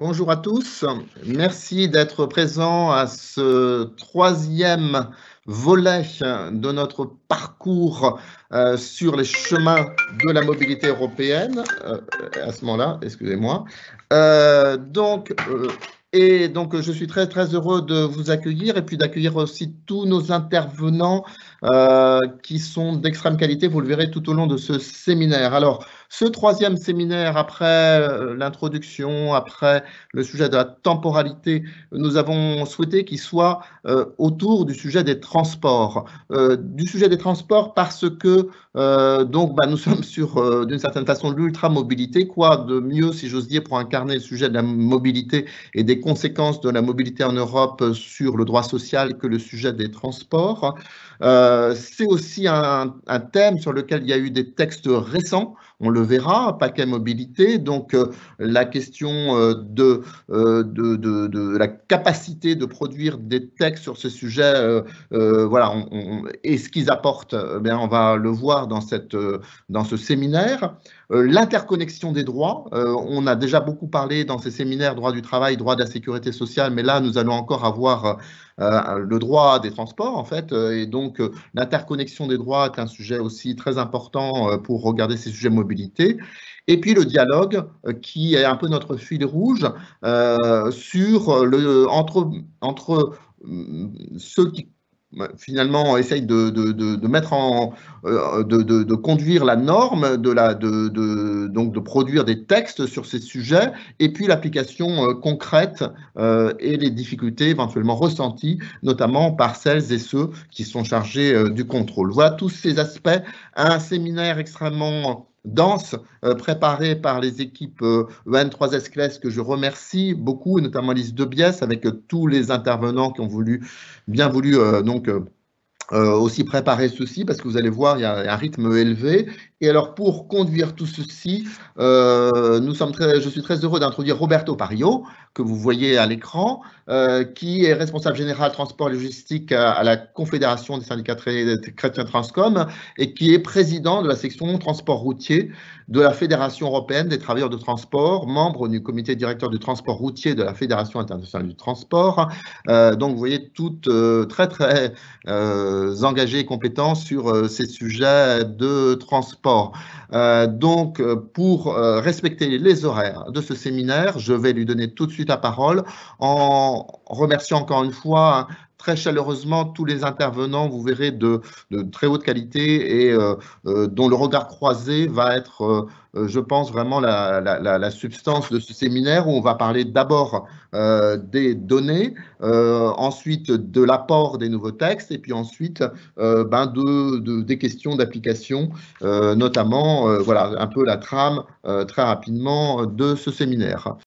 Bonjour à tous, merci d'être présents à ce troisième volet de notre parcours sur les chemins de la mobilité européenne. À ce moment-là, excusez-moi. Donc, je suis très heureux de vous accueillir et puis d'accueillir aussi tous nos intervenants qui sont d'extrême qualité, vous le verrez tout au long de ce séminaire. Alors, ce troisième séminaire, après l'introduction, après le sujet de la temporalité, nous avons souhaité qu'il soit autour du sujet des transports. Du sujet des transports parce que nous sommes sur, d'une certaine façon, l'ultra-mobilité. Quoi de mieux, si j'ose dire, pour incarner le sujet de la mobilité et des conséquences de la mobilité en Europe sur le droit social que le sujet des transports. C'est aussi un thème sur lequel il y a eu des textes récents, on le verra, paquet mobilité, donc la question de la capacité de produire des textes sur ce sujet, voilà, et ce qu'ils apportent, on va le voir dans ce séminaire. L'interconnexion des droits, on a déjà beaucoup parlé dans ces séminaires, droit du travail, droit de la sécurité sociale, mais là, nous allons encore avoir le droit des transports, en fait, et donc l'interconnexion des droits est un sujet aussi très important pour regarder ces sujets mobilité. Et puis le dialogue, qui est un peu notre fil rouge, entre ceux qui finalement essayent de mettre de conduire la norme, donc de produire des textes sur ces sujets, et puis l'application concrète et les difficultés éventuellement ressenties, notamment par celles et ceux qui sont chargés du contrôle. Voilà tous ces aspects, un séminaire extrêmement dense, préparé par les équipes EN3S que je remercie beaucoup, notamment Lise Debiès, avec tous les intervenants qui ont bien voulu aussi préparer ceci, parce que vous allez voir, il y a un rythme élevé. Et alors, pour conduire tout ceci, je suis très heureux d'introduire Roberto Parillo, que vous voyez à l'écran, qui est responsable général transport et logistique à la Confédération des syndicats chrétiens Transcom et qui est président de la section transport routier de la Fédération européenne des travailleurs de transport, membre du comité directeur du transport routier de la Fédération internationale du transport. Donc, vous voyez, toutes très engagés et compétents sur ces sujets de transport. Donc, pour respecter les horaires de ce séminaire, je vais lui donner tout de suite la parole en remerciant encore une fois très chaleureusement tous les intervenants, vous verrez, de très haute qualité et dont le regard croisé va être, je pense, vraiment la substance de ce séminaire où on va parler d'abord des données, ensuite de l'apport des nouveaux textes et puis ensuite des questions d'application, notamment, voilà, un peu la trame très rapidement de ce séminaire.